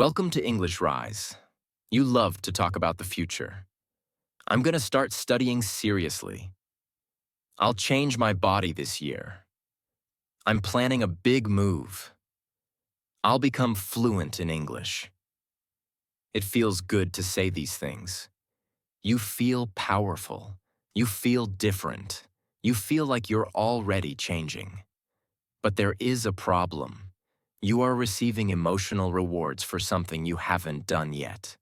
Welcome to English Rise. You love to talk about the future. I'm going to start studying seriously. I'll change my body this year. I'm planning a big move. I'll become fluent in English. It feels good to say these things. You feel powerful. You feel different. You feel like you're already changing. But there is a problem. You are receiving emotional rewards for something you haven't done yet.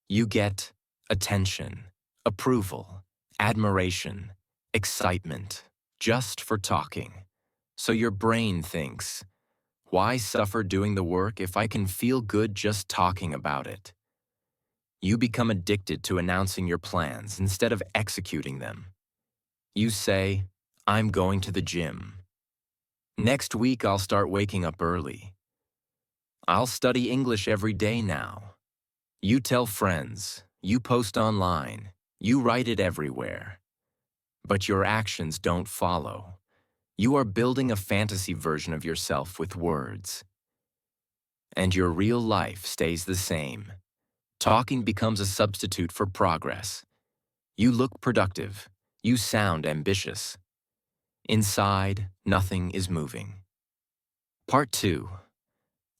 You get attention, approval, admiration, excitement, just for talking. So your brain thinks, why suffer doing the work if I can feel good just talking about it? You become addicted to announcing your plans instead of executing them. You say, I'm going to the gym. Next week I'll start waking up early. I'll study English every day now. You tell friends, you post online, you write it everywhere. But your actions don't follow. You are building a fantasy version of yourself with words. And your real life stays the same. Talking becomes a substitute for progress. You look productive. You sound ambitious. Inside, nothing is moving. Part 2.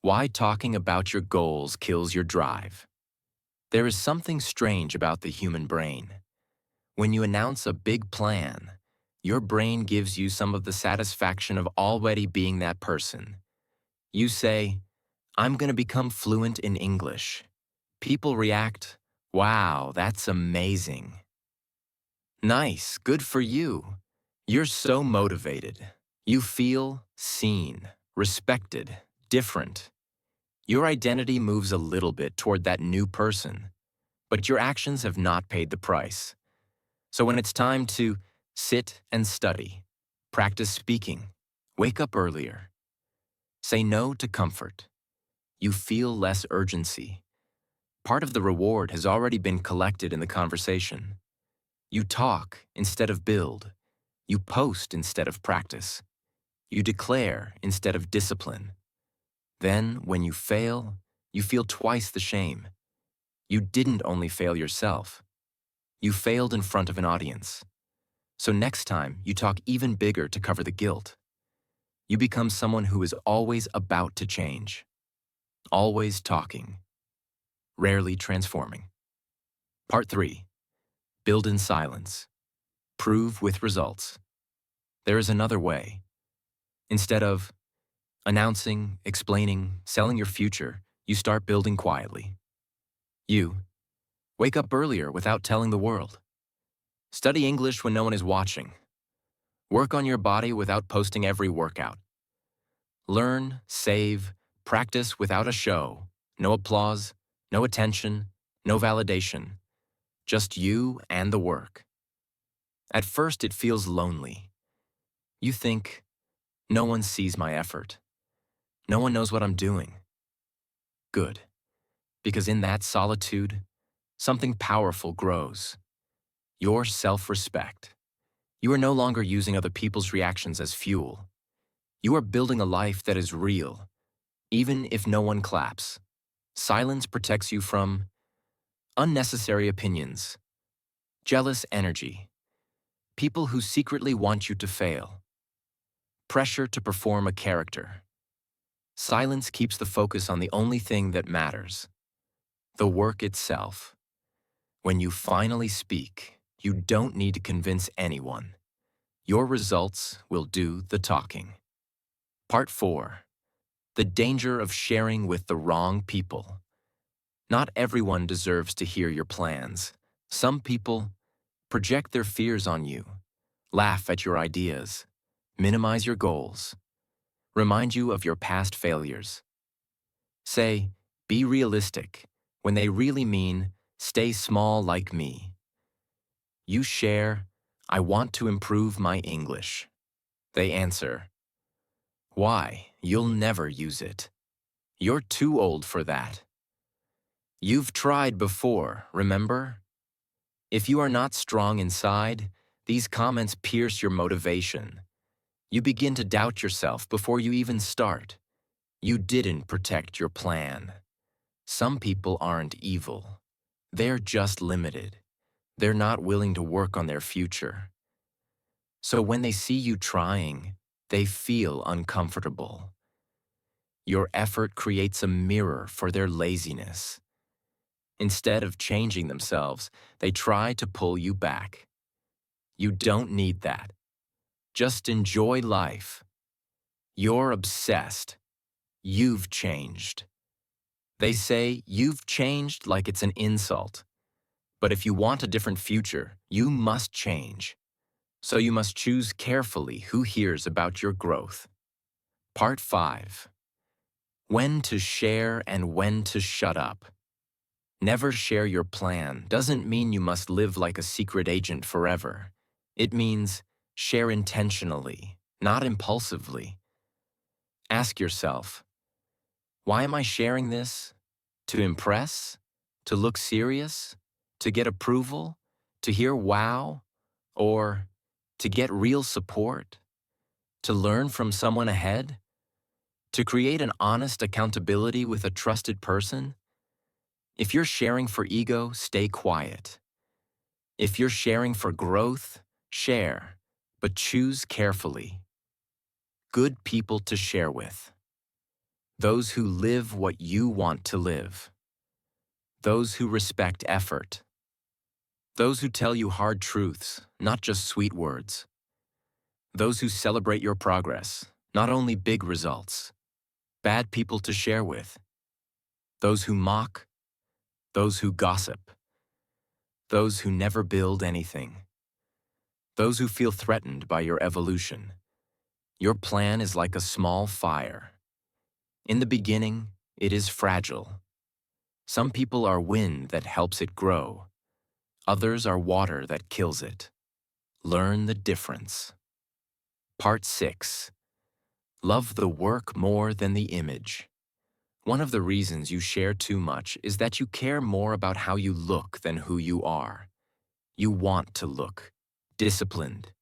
Why talking about your goals kills your drive. There is something strange about the human brain. When you announce a big plan, your brain gives you some of the satisfaction of already being that person. You say, I'm going to become fluent in English. People react, wow, that's amazing. Nice, good for you. You're so motivated. You feel seen, respected, different. Your identity moves a little bit toward that new person, but your actions have not paid the price. So when it's time to sit and study, practice speaking, wake up earlier, say no to comfort, you feel less urgency. Part of the reward has already been collected in the conversation. You talk instead of build. You post instead of practice. You declare instead of discipline. Then, when you fail, you feel twice the shame. You didn't only fail yourself. You failed in front of an audience. So next time, you talk even bigger to cover the guilt. You become someone who is always about to change. Always talking. Rarely transforming. Part 3. Build in silence. Prove with results. There is another way. Instead of announcing, explaining, selling your future, you start building quietly. You wake up earlier without telling the world. Study English when no one is watching. Work on your body without posting every workout. Learn, save, practice without a show. No applause, no attention, no validation. Just you and the work. At first, it feels lonely. You think, no one sees my effort. No one knows what I'm doing. Good, because in that solitude, something powerful grows. Your self-respect. You are no longer using other people's reactions as fuel. You are building a life that is real, even if no one claps. Silence protects you from unnecessary opinions, jealous energy, people who secretly want you to fail, pressure to perform a character. Silence keeps the focus on the only thing that matters, the work itself. When you finally speak, you don't need to convince anyone. Your results will do the talking. Part 4. The danger of sharing with the wrong people. Not everyone deserves to hear your plans. Some people project their fears on you, laugh at your ideas, minimize your goals, remind you of your past failures. Say, be realistic, when they really mean, stay small like me. You share, I want to improve my English. They answer, why? You'll never use it. You're too old for that. You've tried before, remember? If you are not strong inside, these comments pierce your motivation. You begin to doubt yourself before you even start. You didn't protect your plan. Some people aren't evil. They're just limited. They're not willing to work on their future. So when they see you trying, they feel uncomfortable. Your effort creates a mirror for their laziness. Instead of changing themselves, they try to pull you back. You don't need that. Just enjoy life. You're obsessed. You've changed. They say you've changed like it's an insult. But if you want a different future, you must change. So you must choose carefully who hears about your growth. Part 5. When to share and when to shut up. Never share your plan doesn't mean you must live like a secret agent forever. It means share intentionally, not impulsively. Ask yourself, why am I sharing this? To impress? To look serious? To get approval? To hear wow? Or to get real support? To learn from someone ahead? To create an honest accountability with a trusted person? If you're sharing for ego, stay quiet. If you're sharing for growth, share, but choose carefully. Good people to share with. Those who live what you want to live. Those who respect effort. Those who tell you hard truths, not just sweet words. Those who celebrate your progress, not only big results. Bad people to share with. Those who mock. Those who gossip. Those who never build anything. Those who feel threatened by your evolution. Your plan is like a small fire. In the beginning, it is fragile. Some people are wind that helps it grow. Others are water that kills it. Learn the difference. Part 6. Love the work more than the image. One of the reasons you share too much is that you care more about how you look than who you are. You want to look disciplined,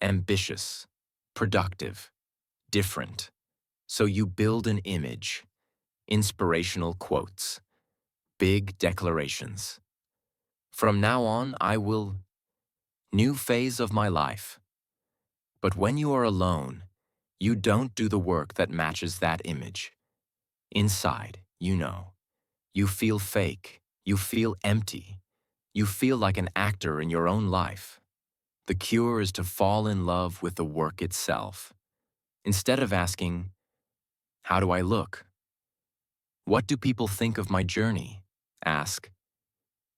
ambitious, productive, different. So you build an image, inspirational quotes, big declarations. From now on, I will. New phase of my life. But when you are alone, you don't do the work that matches that image. Inside, you know. You feel fake. You feel empty. You feel like an actor in your own life. The cure is to fall in love with the work itself. Instead of asking, how do I look? What do people think of my journey? Ask,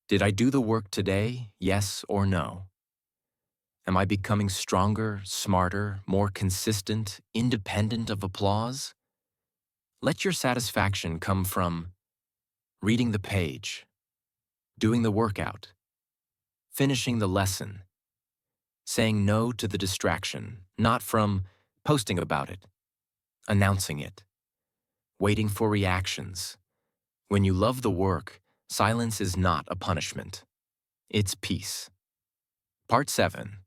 did I do the work today, yes or no? Am I becoming stronger, smarter, more consistent, independent of applause? Let your satisfaction come from reading the page, doing the workout, finishing the lesson, saying no to the distraction, not from posting about it, announcing it, waiting for reactions. When you love the work, silence is not a punishment. It's peace. Part 7.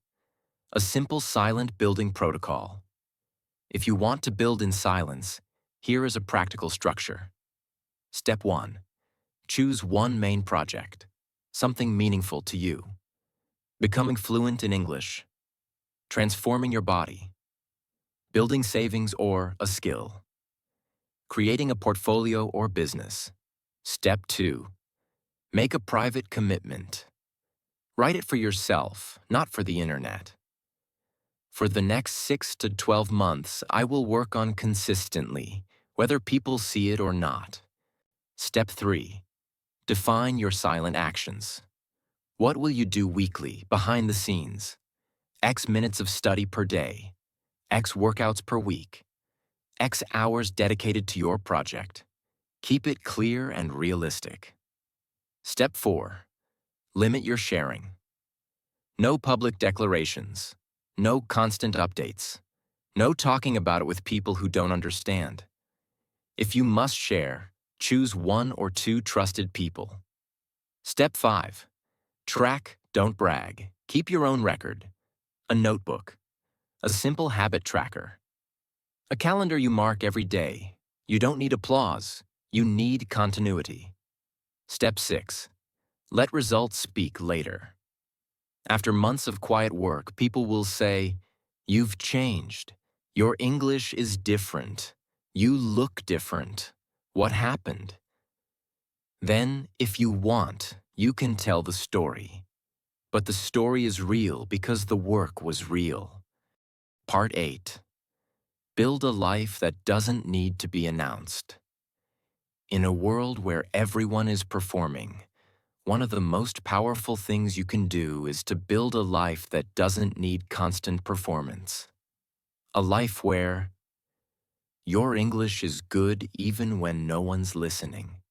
A simple silent building protocol. If you want to build in silence, here is a practical structure. Step 1. Choose one main project, something meaningful to you. Becoming fluent in English, transforming your body, building savings or a skill, creating a portfolio or business. Step 2. Make a private commitment. Write it for yourself, not for the internet. For the next 6 to 12 months, I will work on consistently, whether people see it or not. Step 3. Define your silent actions. What will you do weekly, behind the scenes? X minutes of study per day, X workouts per week, X hours dedicated to your project. Keep it clear and realistic. Step 4. Limit your sharing. No public declarations. No constant updates. No talking about it with people who don't understand. If you must share, choose 1 or 2 trusted people. Step 5. Track, don't brag. Keep your own record. A notebook. A simple habit tracker. A calendar you mark every day. You don't need applause. You need continuity. Step 6. Let results speak later. After months of quiet work, people will say, "You've changed. Your English is different. You look different. What happened?" Then, if you want, you can tell the story. But the story is real because the work was real. Part 8. Build a life that doesn't need to be announced. In a world where everyone is performing, one of the most powerful things you can do is to build a life that doesn't need constant performance. A life where your English is good even when no one's listening.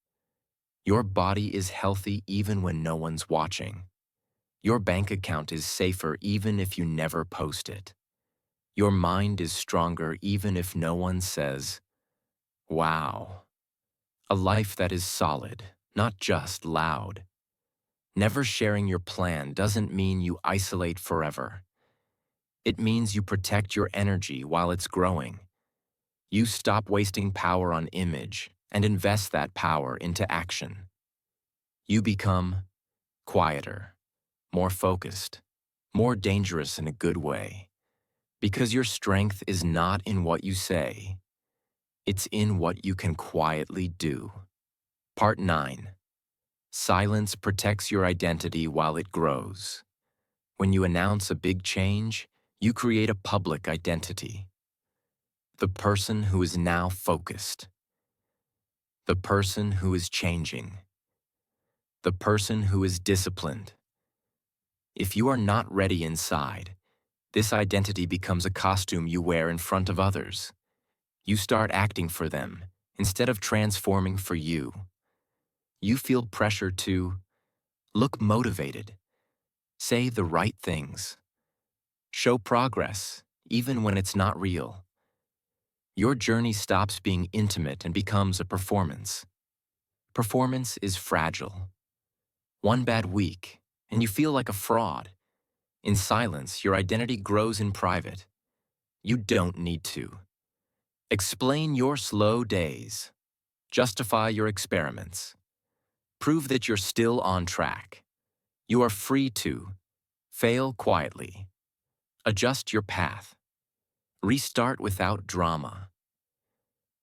Your body is healthy even when no one's watching. Your bank account is safer even if you never post it. Your mind is stronger even if no one says, "Wow." A life that is solid, not just loud. Never sharing your plan doesn't mean you isolate forever. It means you protect your energy while it's growing. You stop wasting power on image and invest that power into action. You become quieter, more focused, more dangerous in a good way. Because your strength is not in what you say, it's in what you can quietly do. Part 9. Silence protects your identity while it grows. When you announce a big change, you create a public identity. The person who is now focused. The person who is changing. The person who is disciplined. If you are not ready inside, this identity becomes a costume you wear in front of others. You start acting for them instead of transforming for you. You feel pressure to look motivated, say the right things, show progress, even when it's not real. Your journey stops being intimate and becomes a performance. Performance is fragile. One bad week, and you feel like a fraud. In silence, your identity grows in private. You don't need to. Explain your slow days. Justify your experiments. Prove that you're still on track. You are free to fail quietly. Adjust your path. Restart without drama.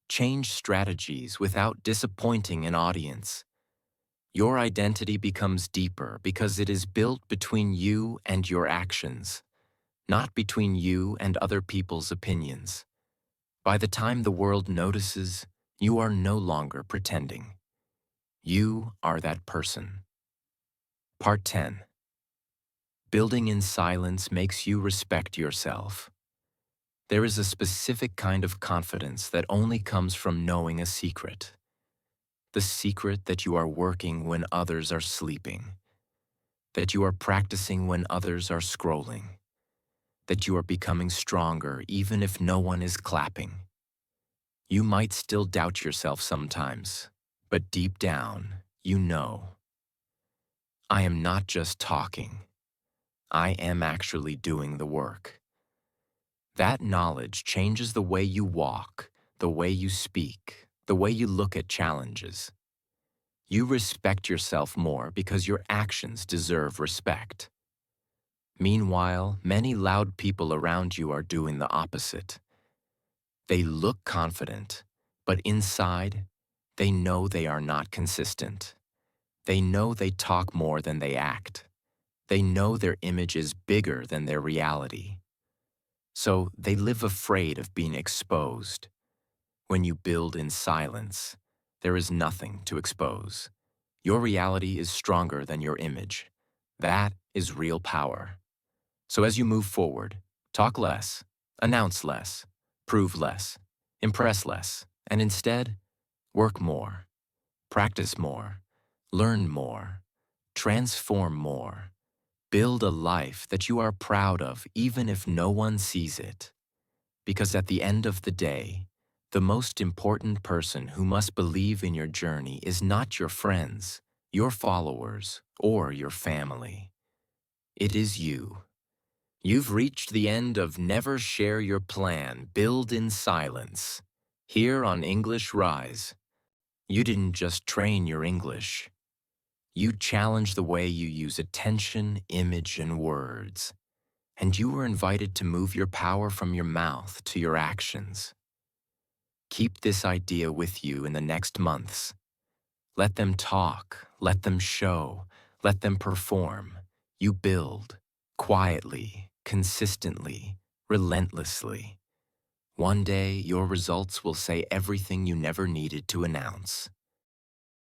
Change strategies without disappointing an audience. Your identity becomes deeper because it is built between you and your actions, not between you and other people's opinions. By the time the world notices, you are no longer pretending. You are that person. Part 10. Building in silence makes you respect yourself. There is a specific kind of confidence that only comes from knowing a secret. The secret that you are working when others are sleeping. That you are practicing when others are scrolling. That you are becoming stronger even if no one is clapping. You might still doubt yourself sometimes, but deep down, you know. I am not just talking. I am actually doing the work. That knowledge changes the way you walk, the way you speak, the way you look at challenges. You respect yourself more because your actions deserve respect. Meanwhile, many loud people around you are doing the opposite. They look confident, but inside, they know they are not consistent. They know they talk more than they act. They know their image is bigger than their reality. So they live afraid of being exposed. When you build in silence, there is nothing to expose. Your reality is stronger than your image. That is real power. So as you move forward, talk less, announce less, prove less, impress less, and instead, work more, practice more, learn more, transform more. Build a life that you are proud of even if no one sees it. Because at the end of the day, the most important person who must believe in your journey is not your friends, your followers, or your family. It is you. You've reached the end of Never Share Your Plan, Build in Silence. Here on English Rise, you didn't just train your English. You challenge the way you use attention, image, and words, and you were invited to move your power from your mouth to your actions. Keep this idea with you in the next months. Let them talk, let them show, let them perform. You build, quietly, consistently, relentlessly. One day, your results will say everything you never needed to announce.